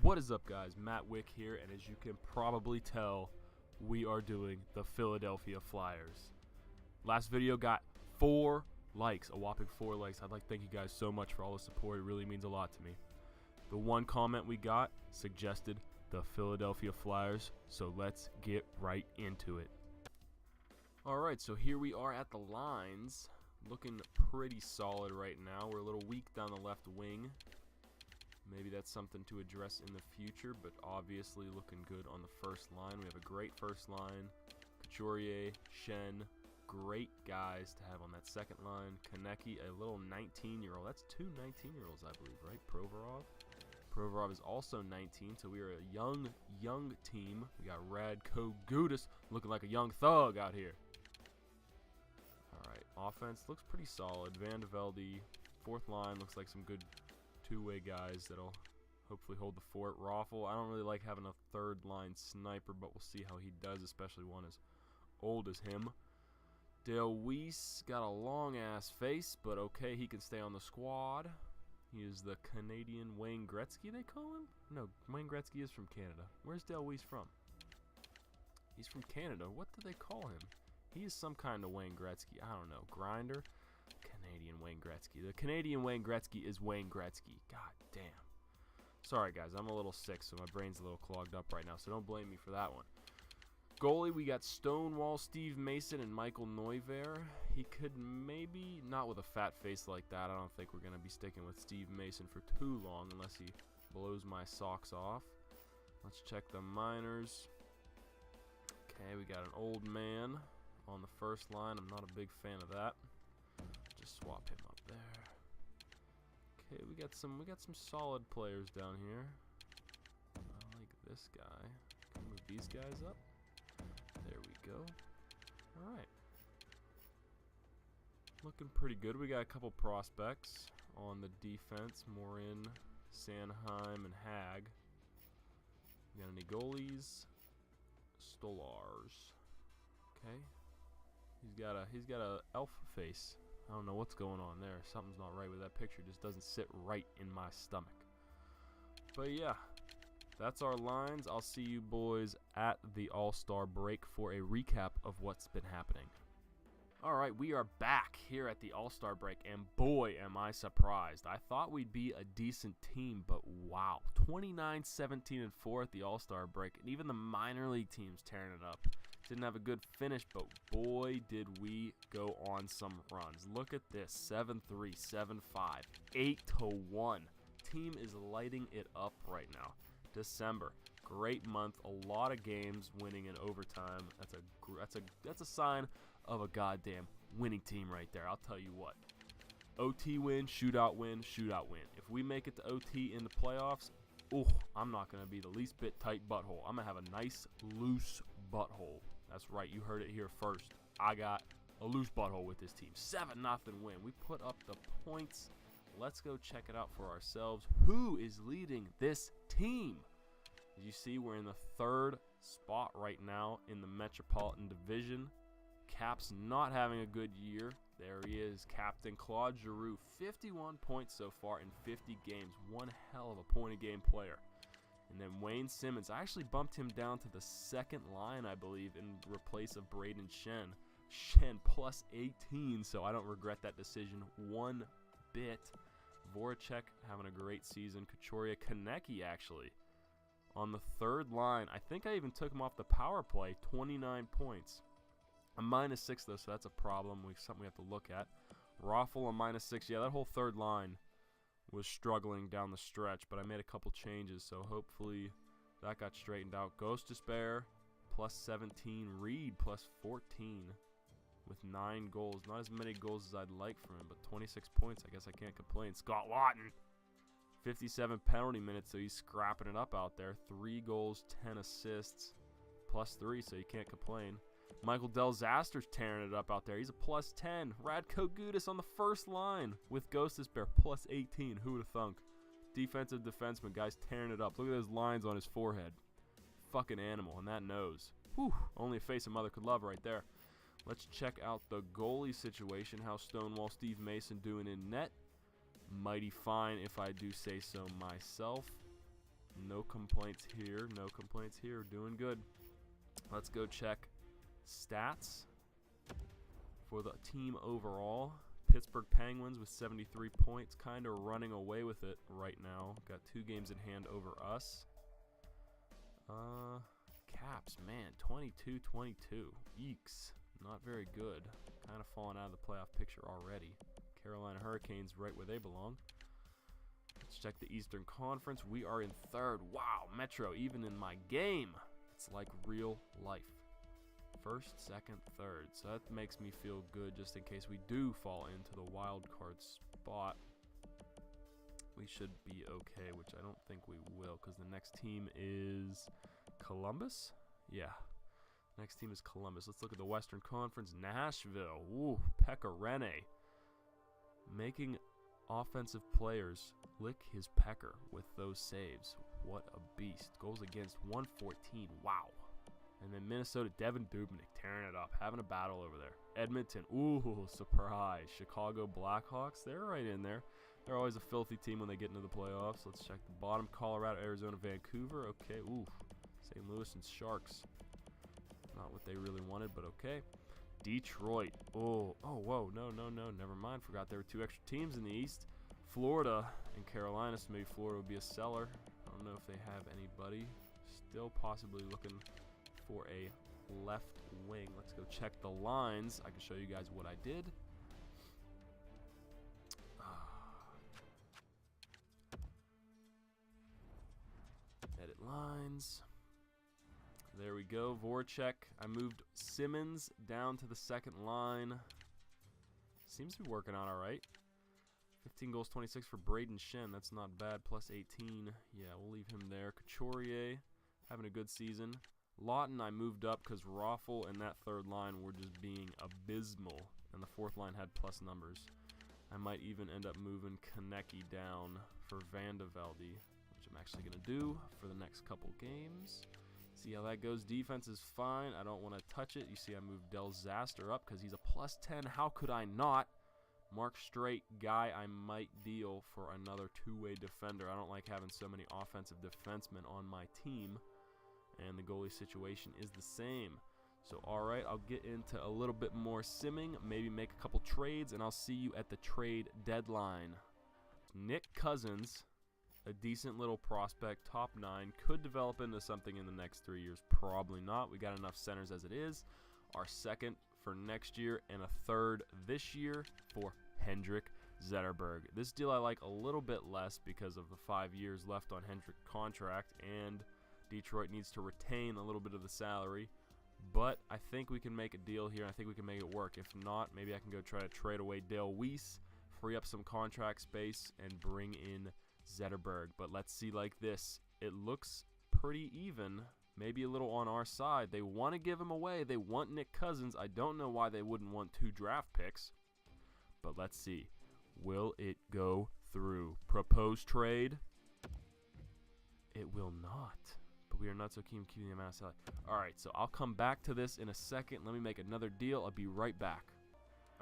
What is up, guys? Matt Wick here, and as you can probably tell, we are doing the Philadelphia Flyers. Last video got 4 likes, a whopping 4 likes. I'd like to thank you guys so much for all the support. It really means a lot to me. The one comment we got suggested the Philadelphia Flyers, so let's get right into it. Alright, so here we are at the lines. Looking pretty solid right now. We're a little weak down the left wing. Maybe that's something to address in the future, but obviously looking good on the first line. We have a great first line. Couturier, Shen, great guys to have on that second line. Konecny, a little 19-year-old. That's 2 19-year-olds, I believe, right? Provorov is also 19, so we are a young team. We got Radko Gudas looking like a young thug out here. Alright, offense looks pretty solid. Van de Velde, fourth line, looks like some good two-way guys that'll hopefully hold the fort. Raffle, I don't really like having a third-line sniper, but we'll see how he does, especially one as old as him. Dale Weiss got a long-ass face, but okay, he can stay on the squad. He is the Canadian Wayne Gretzky, they call him? No, Wayne Gretzky is from Canada. Where's Dale Weiss from? He's from Canada. What do they call him? He is some kind of Wayne Gretzky. I don't know. Grinder? Canadian Wayne Gretzky. The Canadian Wayne Gretzky is Wayne Gretzky. God damn. Sorry, guys. I'm a little sick, so my brain's a little clogged up right now, so don't blame me for that one. Goalie, we got Stonewall Steve Mason and Michael Neuver. He could maybe, not with a fat face like that, I don't think we're going to be sticking with Steve Mason for too long unless he blows my socks off. Let's check the minors. Okay, we got an old man on the first line. I'm not a big fan of that. Just swap him up there. Okay, we got some solid players down here. I like this guy. Can we move these guys up? There we go. Alright. Looking pretty good. We got a couple prospects on the defense. Morin, Sanheim, and Hag. We got any goalies? Stolars. Okay. He's got a elf face. I don't know what's going on there. Something's not right with that picture. It just doesn't sit right in my stomach. But yeah, that's our lines. I'll see you boys at the AllStar Break for a recap of what's been happening. Alright, we are back here at the AllStar Break, and boy am I surprised. I thought we'd be a decent team, but wow. 29-17-4 at the AllStar Break, and even the minor league teams tearing it up. Didn't have a good finish, but boy did we go on some runs. Look at this, 7-3, 7-5, 8-1. Team is lighting it up right now. December, great month, a lot of games winning in overtime. That's a sign of a goddamn winning team right there. I'll tell you what. OT win, shootout win, shootout win. If we make it to OT in the playoffs, I'm not going to be the least bit tight butthole. I'm going to have a nice loose butthole. That's right, you heard it here first. I got a loose butthole with this team. 7-0 win. We put up the points. Let's go check it out for ourselves. Who is leading this team? As you see, we're in the 3rd spot right now in the Metropolitan Division. Cap's not having a good year. There he is, Captain Claude Giroux. 51 points so far in 50 games. One hell of a point-a-game player. And then Wayne Simmons, I actually bumped him down to the 2nd line, I believe, in replace of Braden Shen. Shen plus 18, so I don't regret that decision one bit. Voracek having a great season. Couturier, Konecny actually on the 3rd line. I think I even took him off the power play. 29 points. A -6 though, so that's a problem. Something we have to look at. Raffle a -6. Yeah, that whole 3rd line was struggling down the stretch, but I made a couple changes, so hopefully that got straightened out. Ghost Despair plus 17. Reed plus 14 with 9 goals. Not as many goals as I'd like from him, but 26 points. I guess I can't complain. Scott Laughton, 57 penalty minutes, so he's scrapping it up out there. 3 goals, 10 assists, plus 3, so you can't complain. Michael Delzaster's tearing it up out there. He's a plus 10. Radko Gudas on the first line with Ghost Despair plus 18. Who would have thunk? Defensive defenseman, guys, tearing it up. Look at those lines on his forehead. Fucking animal, and that nose. Whew, only a face a mother could love right there. Let's check out the goalie situation. How's Stonewall Steve Mason doing in net? Mighty fine, if I do say so myself. No complaints here. No complaints here. Doing good. Let's go check stats for the team overall. Pittsburgh Penguins with 73 points, kind of running away with it right now. Got 2 games in hand over us. Caps, man, 22-22. Eeks, not very good. Kind of falling out of the playoff picture already. Carolina Hurricanes right where they belong. Let's check the Eastern Conference. We are in 3rd. Wow, Metro, even in my game, it's like real life. 1st, 2nd, 3rd. So that makes me feel good just in case we do fall into the wild card spot. We should be okay, which I don't think we will because the next team is Columbus? Yeah. Next team is Columbus. Let's look at the Western Conference. Nashville. Ooh, Pecorine. Making offensive players lick his pecker with those saves. What a beast. Goals against 114. Wow. And then Minnesota, Devin Dubnyk tearing it up, having a battle over there. Edmonton, ooh, surprise. Chicago Blackhawks, they're right in there. They're always a filthy team when they get into the playoffs. Let's check the bottom. Colorado, Arizona, Vancouver. Okay, ooh. St. Louis and Sharks. Not what they really wanted, but okay. Detroit. Oh, whoa, no, never mind. Forgot there were 2 extra teams in the East. Florida and Carolina, so maybe Florida would be a seller. I don't know if they have anybody. Still possibly looking for a left wing. Let's go check the lines. I can show you guys what I did. Edit lines. There we go. Voracek. I moved Simmons down to the 2nd line. Seems to be working out all right. 15 goals, 26 for Braden Shen. That's not bad. Plus 18. Yeah, we'll leave him there. Couturier having a good season. Lawton I moved up because Raffle and that 3rd line were just being abysmal. And the 4th line had plus numbers. I might even end up moving Konecny down for Vandevelde, which I'm actually going to do for the next couple games. See how that goes. Defense is fine. I don't want to touch it. You see I moved Del Zaster up because he's a plus 10. How could I not? Mark Straight, guy I might deal for another 2-way defender. I don't like having so many offensive defensemen on my team. And the goalie situation is the same. So, alright, I'll get into a little bit more simming. Maybe make a couple trades, and I'll see you at the trade deadline. Nick Cousins, a decent little prospect, top 9, could develop into something in the next 3 years. Probably not. We got enough centers as it is. Our 2nd for next year and a 3rd this year for Hendrik Zetterberg. This deal I like a little bit less because of the 5 years left on Hendrick's contract, and Detroit needs to retain a little bit of the salary. But I think we can make a deal here. I think we can make it work. If not, maybe I can go try to trade away Dale Weiss, free up some contract space, and bring in Zetterberg. But let's see like this. It looks pretty even. Maybe a little on our side. They want to give him away. They want Nick Cousins. I don't know why they wouldn't want 2 draft picks. But let's see. Will it go through? Proposed trade? It will not. But we are not so keen keeping the amount of salary. Alright, so I'll come back to this in a second. Let me make another deal. I'll be right back.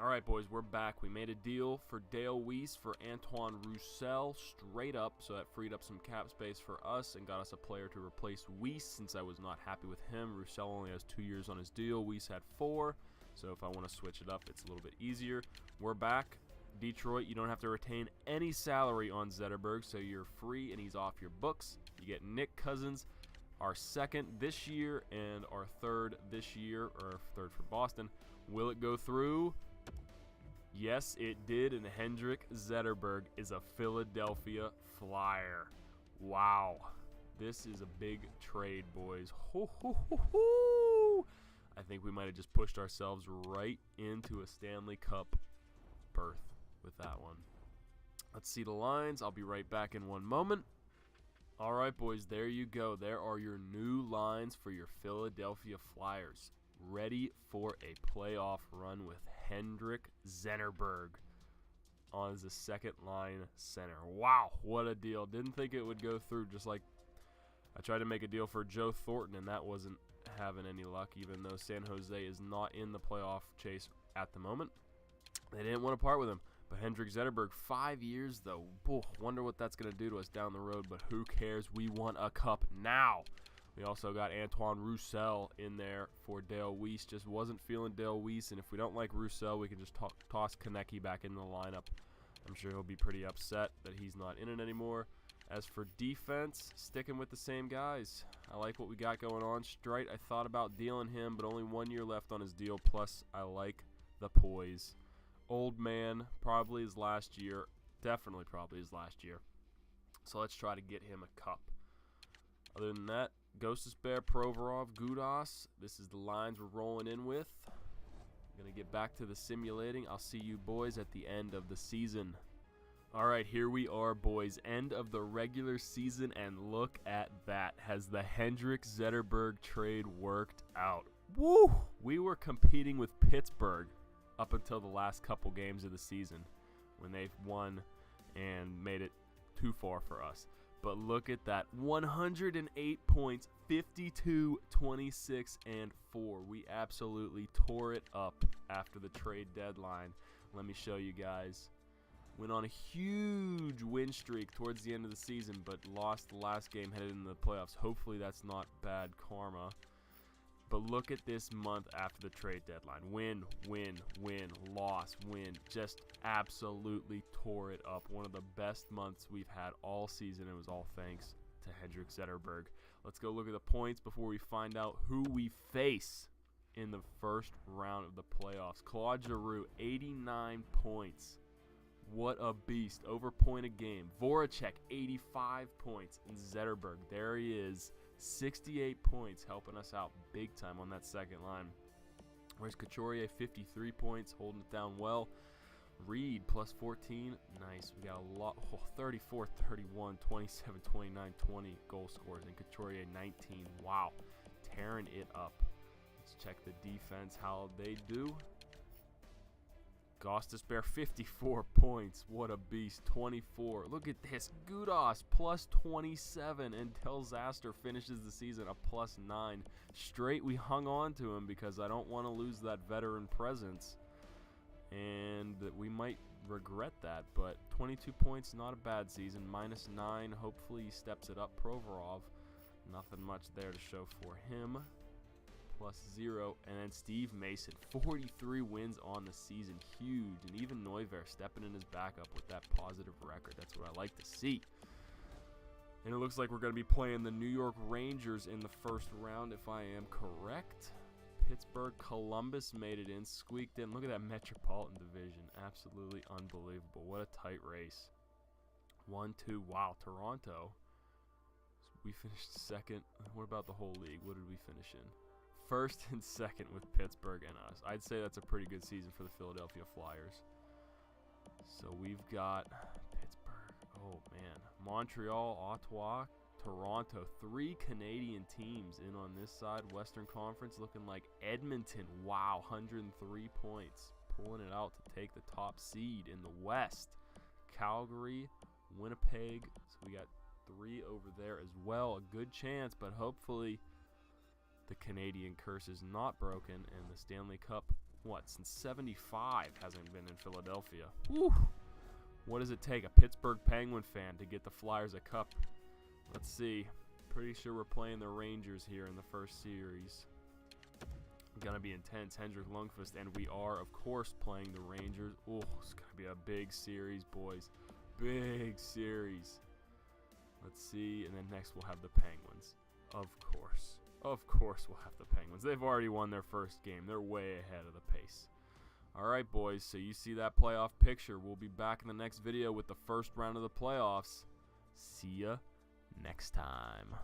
Alright, boys, we're back. We made a deal for Dale Weiss for Antoine Roussel straight up. So that freed up some cap space for us and got us a player to replace Weiss since I was not happy with him. Roussel only has 2 years on his deal. Weiss had 4. So if I want to switch it up, it's a little bit easier. We're back. Detroit, you don't have to retain any salary on Zetterberg, so you're free and he's off your books. You get Nick Cousins, our 2nd this year and our 3rd this year, or 3rd for Boston. Will it go through? Yes, it did, and Hendrik Zetterberg is a Philadelphia Flyer. Wow. This is a big trade, boys. Ho, ho, ho, ho. I think we might have just pushed ourselves right into a Stanley Cup berth with that one. Let's see the lines. I'll be right back in one moment. All right, boys, there you go. There are your new lines for your Philadelphia Flyers. Ready for a playoff run with Hendrik Zetterberg on as the 2nd line center. Wow, what a deal. Didn't think it would go through, just like I tried to make a deal for Joe Thornton, and that wasn't having any luck, even though San Jose is not in the playoff chase at the moment. They didn't want to part with him. But Hendrik Zetterberg, 5 years though. Wonder what that's going to do to us down the road, but who cares? We want a cup now. We also got Antoine Roussel in there for Dale Weiss. Just wasn't feeling Dale Weiss, and if we don't like Roussel, we can just toss Konecny back in the lineup. I'm sure he'll be pretty upset that he's not in it anymore. As for defense, sticking with the same guys. I like what we got going on. Streit, I thought about dealing him, but only 1 year left on his deal. Plus, I like the poise. Old man, probably his last year. Definitely probably his last year. So let's try to get him a cup. Other than that, Gostisbehere, Provorov, Gudas. This is the lines we're rolling in with. I'm going to get back to the simulating. I'll see you boys at the end of the season. All right, here we are, boys. End of the regular season, and look at that. Has the Hendrik Zetterberg trade worked out? Woo! We were competing with Pittsburgh up until the last couple games of the season when they won and made it too far for us. But look at that. 108 points, 52, 26, and 4. We absolutely tore it up after the trade deadline. Let me show you guys. Went on a huge win streak towards the end of the season, but lost the last game headed into the playoffs. Hopefully that's not bad karma. But look at this month after the trade deadline. Win, win, win, loss, win. Just absolutely tore it up. One of the best months we've had all season. It was all thanks to Hendrik Zetterberg. Let's go look at the points before we find out who we face in the first round of the playoffs. Claude Giroux, 89 points. What a beast. Over point a game. Voracek, 85 points. And Zetterberg, there he is. 68 points, helping us out big time on that second line. Whereas Couturier, 53 points, holding it down well. Reed, plus 14. Nice. We got a lot. 34, 31, 27, 29, 20 goal scorers. And Couturier, 19. Wow. Tearing it up. Let's check the defense, how they do. Gostisbehere, 54 points. What a beast. 24. Look at this. Gudas, plus 27. And Telzaster finishes the season a plus 9. Straight, we hung on to him because I don't want to lose that veteran presence. And we might regret that. But 22 points, not a bad season. Minus 9. Hopefully he steps it up. Provorov, nothing much there to show for him. Plus 0, and then Steve Mason, 43 wins on the season, huge, and even Neuver stepping in his backup with that positive record. That's what I like to see. And it looks like we're going to be playing the New York Rangers in the first round, if I am correct. Pittsburgh, Columbus made it in, squeaked in. Look at that Metropolitan Division, absolutely unbelievable. What a tight race. 1-2, wow, Toronto. We finished second. What about the whole league? What did we finish in? First and second with Pittsburgh and us. I'd say that's a pretty good season for the Philadelphia Flyers. So we've got Pittsburgh. Oh, man. Montreal, Ottawa, Toronto. 3 Canadian teams in on this side. Western Conference looking like Edmonton. Wow, 103 points. Pulling it out to take the top seed in the West. Calgary, Winnipeg. So we got 3 over there as well. A good chance, but hopefully the Canadian curse is not broken, and the Stanley Cup, since 75 hasn't been in Philadelphia. Woo! What does it take, a Pittsburgh Penguin fan, to get the Flyers a cup? Let's see. Pretty sure we're playing the Rangers here in the first series. Gonna be intense. Hendrik Lundqvist, and we are, of course, playing the Rangers. Oh, it's gonna be a big series, boys. Big series. Let's see, and then next we'll have the Penguins. Of course. Of course we'll have the Penguins. They've already won their first game. They're way ahead of the pace. All right, boys, so you see that playoff picture. We'll be back in the next video with the first round of the playoffs. See ya next time.